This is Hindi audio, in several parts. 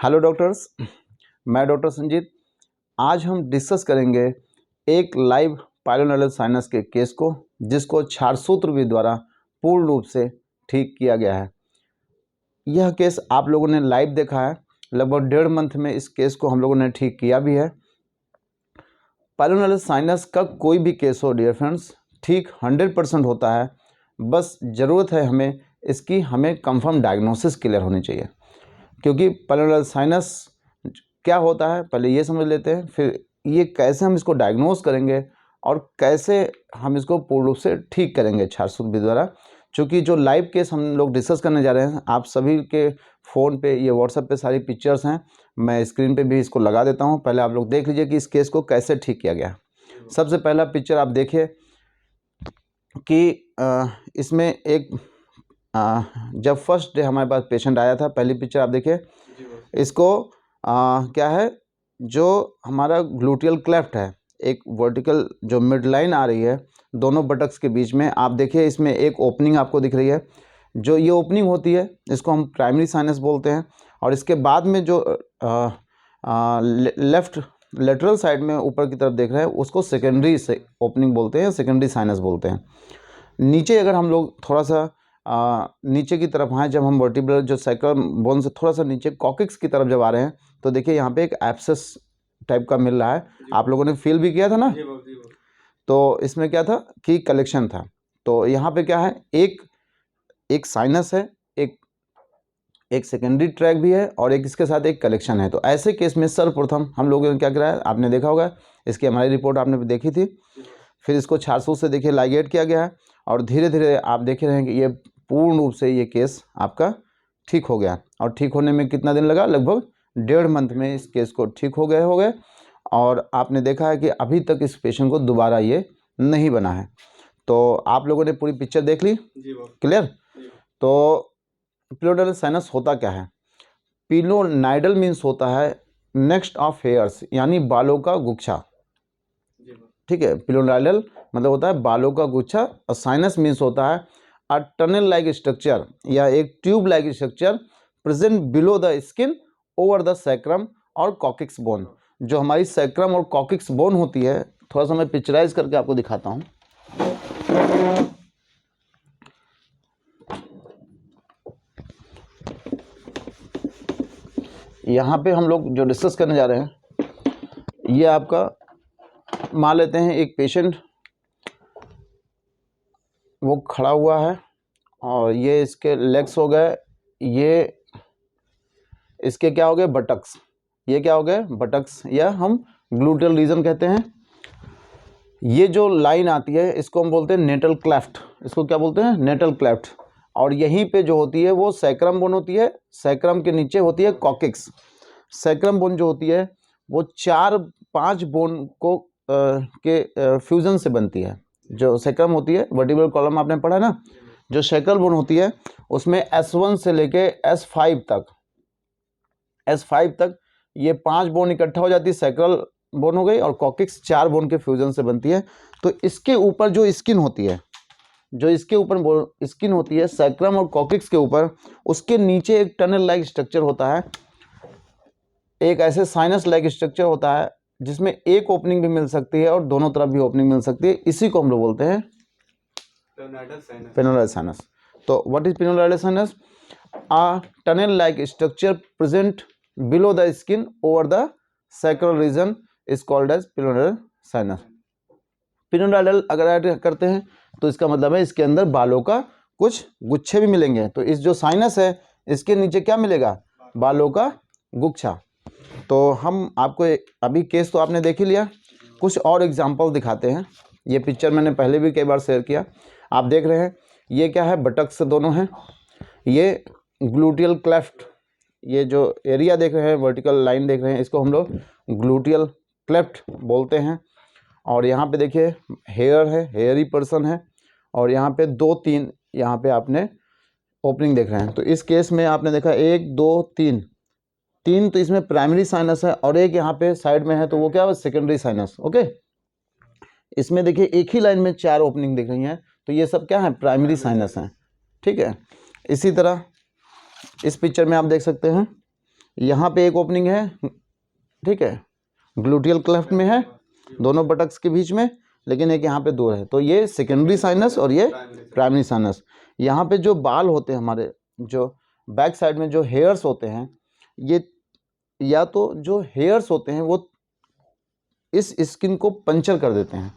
हेलो डॉक्टर्स, मैं डॉक्टर संजीत। आज हम डिस्कस करेंगे एक लाइव पाइलोनेरल साइनस के केस को, जिसको क्षार सूत्र विधि द्वारा पूर्ण रूप से ठीक किया गया है। यह केस आप लोगों ने लाइव देखा है। लगभग 1.5 मंथ में इस केस को हम लोगों ने ठीक किया भी है। पाइलोनेरल साइनस का कोई भी केस हो डियर फ्रेंड्स, ठीक 100% होता है। बस ज़रूरत है हमें कंफर्म डायग्नोसिस क्लियर होनी चाहिए। क्योंकि पाइलोनेरल साइनस क्या होता है पहले ये समझ लेते हैं, फिर ये कैसे हम इसको डायग्नोस करेंगे और कैसे हम इसको पूर्ण रूप से ठीक करेंगे क्षार सूत्र विधि द्वारा। चूँकि जो लाइव केस हम लोग डिस्कस करने जा रहे हैं, आप सभी के फ़ोन पे ये व्हाट्सएप पे सारी पिक्चर्स हैं, मैं स्क्रीन पे भी इसको लगा देता हूँ। पहले आप लोग देख लीजिए कि इस केस को कैसे ठीक किया गया। सबसे पहला पिक्चर आप देखिए कि इसमें एक जब फर्स्ट डे हमारे पास पेशेंट आया था, पहली पिक्चर आप देखिए। इसको क्या है, जो हमारा ग्लूटियल क्लेफ्ट है, एक वर्टिकल जो मिड लाइन आ रही है दोनों बटक्स के बीच में, आप देखिए इसमें एक ओपनिंग आपको दिख रही है। जो ये ओपनिंग होती है इसको हम प्राइमरी साइनस बोलते हैं। और इसके बाद में जो लेफ्ट लेटरल साइड में ऊपर की तरफ देख रहे हैं उसको सेकेंडरी से ओपनिंग बोलते हैं, सेकेंडरी साइनस बोलते हैं। नीचे अगर हम लोग थोड़ा सा नीचे की तरफ आए, जब हम वर्टिब्रल जो सैक्रम बोन से थोड़ा सा नीचे कॉकिक्स की तरफ जब आ रहे हैं, तो देखिए यहाँ पे एक एब्सेस टाइप का मिल रहा है। आप लोगों ने फील भी किया था ना। तो इसमें क्या था कि कलेक्शन था। तो यहाँ पे क्या है, एक साइनस है, एक सेकेंडरी ट्रैक भी है और एक इसके साथ एक कलेक्शन है। तो ऐसे केस में सर्वप्रथम हम लोगों ने क्या कराया, आपने देखा होगा, इसकी हमारी रिपोर्ट आपने देखी थी। फिर इसको क्षार सूत्र से देखिए लाइगेट किया गया है और धीरे धीरे आप देख रहे हैं कि ये पूर्ण रूप से ये केस आपका ठीक हो गया। और ठीक होने में कितना दिन लगा, लगभग 1.5 मंथ में इस केस को ठीक हो गए। और आपने देखा है कि अभी तक इस पेशेंट को दोबारा ये नहीं बना है। तो आप लोगों ने पूरी पिक्चर देख ली, क्लियर। तो पाइलोनेरल साइनस होता क्या है? पिलोनाइडल मीन्स होता है नेक्स्ट ऑफ हेयर्स, यानी बालों का गुच्छा। ठीक है, पिलोनाइडल मतलब होता है बालों का गुच्छा, और साइनस मीन्स होता है अ टनल लाइक स्ट्रक्चर या एक tube like structure present below the skin over the sacrum और कॉकिक्स बोन। जो हमारी सैक्रम और कॉकिक्स बोन होती है, थोड़ा सा मैं पिक्चराइज करके आपको दिखाता हूँ। यहाँ पे हम लोग जो डिस्कस करने जा रहे हैं, ये आपका मान लेते हैं एक पेशेंट वो खड़ा हुआ है और ये इसके लेग्स हो गए, ये इसके क्या हो गए, बटक्स। ये क्या हो गए, बटक्स, या हम ग्लूटियल रीजन कहते हैं। ये जो लाइन आती है इसको हम बोलते हैं नेटल क्लेफ्ट। इसको क्या बोलते हैं, नेटल क्लेफ्ट। और यहीं पे जो होती है वो सैक्रम बोन होती है। सैक्रम के नीचे होती है कॉकिक्स। सैक्रम बोन जो होती है वो 4-5 बोन को के फ्यूजन से बनती है। जो सैक्रम होती है, वर्टिब्रल कॉलम आपने पढ़ा ना, जो सैक्रल बोन होती है उसमें S1 से लेके S5 तक ये 5 बोन इकट्ठा हो जाती है, सैक्रल बोन हो गई, और कॉकिक्स 4 बोन के फ्यूजन से बनती है। तो इसके ऊपर जो स्किन होती है, स्किन होती है सैक्रम और कॉकिक्स के ऊपर, उसके नीचे एक टनल लाइक स्ट्रक्चर होता है, एक ऐसे साइनस लाइक स्ट्रक्चर होता है जिसमें एक ओपनिंग भी मिल सकती है और दोनों तरफ भी ओपनिंग मिल सकती है। इसी को हम लोग बोलते हैं पाइलोनेरल साइनस। तो what is pilonidal sinus? A tunnel like structure present below the skin over the sacral region is called as pilonidal sinus. Pilonidal अगर ऐड करते हैं तो इसका मतलब है इसके अंदर बालों का कुछ गुच्छे भी मिलेंगे। तो इस जो साइनस है इसके नीचे क्या मिलेगा, बालों का गुच्छा। तो हम आपको अभी केस तो आपने देख ही लिया, कुछ और एग्जांपल दिखाते हैं। ये पिक्चर मैंने पहले भी कई बार शेयर किया, आप देख रहे हैं। ये क्या है, बटक्स दोनों हैं। ये ग्लूटियल क्लेफ्ट, ये जो एरिया देख रहे हैं, वर्टिकल लाइन देख रहे हैं, इसको हम लोग ग्लूटियल क्लेफ्ट बोलते हैं। और यहाँ पे देखिए हेयर है, हेयरी पर्सन है, और यहाँ पे 2-3 यहाँ पे आपने ओपनिंग देख रहे हैं। तो इस केस में आपने देखा 1 2 3 तो इसमें प्राइमरी साइनस है, और एक यहाँ पे साइड में है, तो वो क्या है, सेकेंडरी साइनस। ओके, इसमें देखिए एक ही लाइन में 4 ओपनिंग दिख रही हैं, तो ये सब क्या है, प्राइमरी साइनस हैं। ठीक है, इसी तरह इस पिक्चर में आप देख सकते हैं, यहाँ पे एक ओपनिंग है, ठीक है, ग्लूटियल क्लेफ्ट में है, दोनों बटक्स के बीच में, लेकिन एक यहाँ पे दूर है। तो ये सेकेंडरी साइनस और ये प्राइमरी साइनस। यहाँ पे जो बाल होते हैं हमारे, जो बैक साइड में जो हेयर्स होते हैं, ये या तो जो हेयर्स होते हैं वो इस स्किन को पंचर कर देते हैं,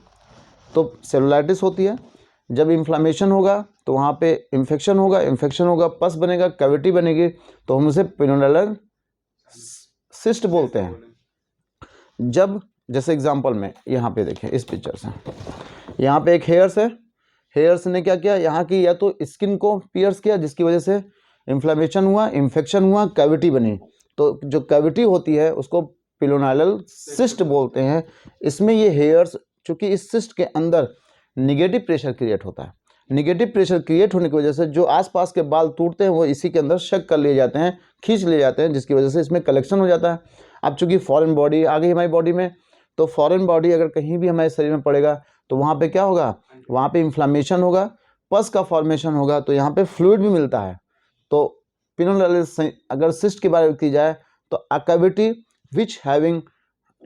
तो सेलुलाइटिस होती है। जब इन्फ्लामेशन होगा तो वहाँ पे इन्फेक्शन होगा, पस बनेगा, कैविटी बनेगी, तो हम उसे पिनोडुलर सिस्ट बोलते हैं। जब जैसे एग्जांपल में यहाँ पे देखें इस पिक्चर से, यहाँ पे एक हेयर्स है, हेयर्स ने क्या किया, यहाँ की या तो स्किन को पियर्स किया, जिसकी वजह से इन्फ्लामेशन हुआ, इन्फेक्शन हुआ, कैविटी बनी। तो जो कैविटी होती है उसको पिलोनाइलल सिस्ट बोलते हैं। इसमें ये हेयर्स, चूँकि इस सिस्ट के अंदर निगेटिव प्रेशर क्रिएट होता है, निगेटिव प्रेशर क्रिएट होने की वजह से जो आसपास के बाल टूटते हैं वो इसी के अंदर शक कर लिए जाते हैं, खींच लिए जाते हैं, जिसकी वजह से इसमें कलेक्शन हो जाता है। अब चूँकि फॉरेन बॉडी आ गई हमारी बॉडी में, तो फॉरेन बॉडी अगर कहीं भी हमारे शरीर में पड़ेगा तो वहाँ पे क्या होगा, वहाँ पे इन्फ्लामेशन होगा, पस का फॉर्मेशन होगा, तो यहाँ पे फ्लूइड भी मिलता है। तो पिनोडुलर अगर सिस्ट की बात की जाए तो a cavity which having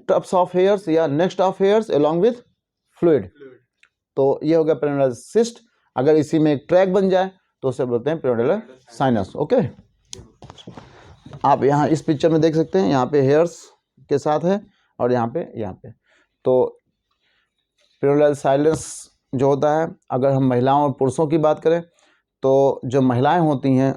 tufts of hairs या nests of hairs along with fluid, तो ये हो गया पिनोडुलर सिस्ट। अगर इसी में एक ट्रैक बन जाए तो उसे बोलते हैं पिनोडुलर साइनस। ओके, आप यहाँ इस पिक्चर में देख सकते हैं, यहाँ पे हेयर्स के साथ है और यहाँ पे तो पिनोडुलर साइनस जो होता है, अगर हम महिलाओं और पुरुषों की बात करें तो जो महिलाएं होती हैं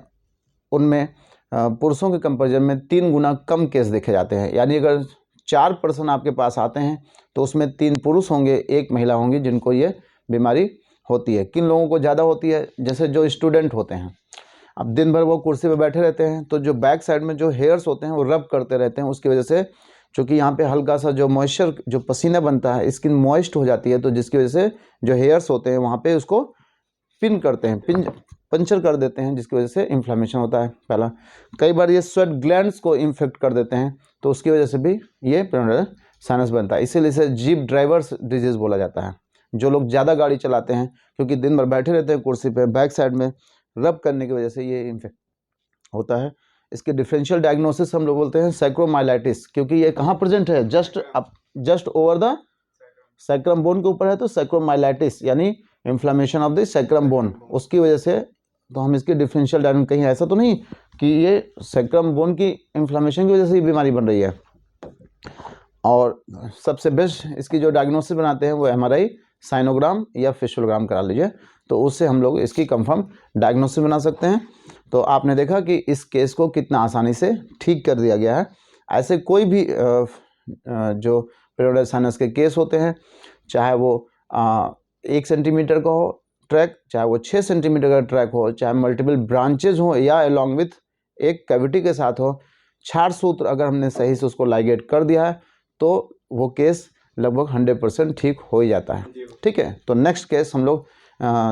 उनमें पुरुषों के कंपैरिजन में 3 गुना कम केस देखे जाते हैं। यानी अगर 4 पर्सन आपके पास आते हैं तो उसमें 3 पुरुष होंगे, 1 महिला होंगी जिनको ये बीमारी होती है। किन लोगों को ज़्यादा होती है, जैसे जो स्टूडेंट होते हैं, अब दिन भर वो कुर्सी पे बैठे रहते हैं, तो जो बैक साइड में जो हेयर्स होते हैं वो रब करते रहते हैं, उसकी वजह से चूँकि यहाँ पे हल्का सा जो मॉइस्चर, जो पसीना बनता है, स्किन मॉइस्ट हो जाती है, तो जिसकी वजह से जो हेयर्स होते हैं वहाँ पे उसको पिन करते हैं, पंचर कर देते हैं, जिसकी वजह से इन्फ्लामेशन होता है। पहला, कई बार ये स्वेट ग्लैंड्स को इन्फेक्ट कर देते हैं, तो उसकी वजह से भी ये पिनोडुलर साइनस बनता है। इसीलिए इसे जीप ड्राइवर्स डिजीज़ बोला जाता है। जो लोग ज़्यादा गाड़ी चलाते हैं, क्योंकि दिन भर बैठे रहते हैं कुर्सी पे, बैक साइड में रब करने की वजह से ये इन्फेक्ट होता है। इसके डिफरेंशियल डायग्नोसिस हम लोग बोलते हैं सैक्रोमाइलाइटिस, क्योंकि ये कहाँ प्रेजेंट है, just over the sacrum bone के ऊपर है, तो सैक्रोमाइलाइटिस यानी inflammation of the sacrum bone, उसकी वजह से। तो हम इसके डिफरेंशियल डायग्नोसिस, कहीं ऐसा तो नहीं कि ये सैक्रम बोन की इन्फ्लामेशन की वजह से ये बीमारी बन रही है। और सबसे बेस्ट इसकी जो डायग्नोसिस बनाते हैं वो एमआरआई, साइनोग्राम या फिशोग्राम करा लीजिए, तो उससे हम लोग इसकी कंफर्म डायग्नोसिस बना सकते हैं। तो आपने देखा कि इस केस को कितना आसानी से ठीक कर दिया गया है। ऐसे कोई भी जो पिनोडुलर साइनस के केस होते हैं, चाहे वो 1 सेंटीमीटर का हो ट्रैक, चाहे वो 6 सेंटीमीटर का ट्रैक हो, चाहे मल्टीपल ब्रांचेज हो या अलॉन्ग विथ एक कैविटी के साथ हो, क्षार सूत्र अगर हमने सही से उसको लाइगेट कर दिया है तो वो केस लगभग 100% ठीक हो ही जाता है। ठीक है, तो नेक्स्ट केस हम लोग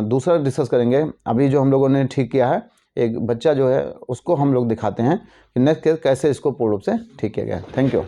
दूसरा डिस्कस करेंगे। अभी जो हम लोगों ने ठीक किया है, एक बच्चा जो है उसको हम लोग दिखाते हैं कि नेक्स्ट केस कैसे इसको पूर्ण रूप से ठीक किया गया है। Thank you.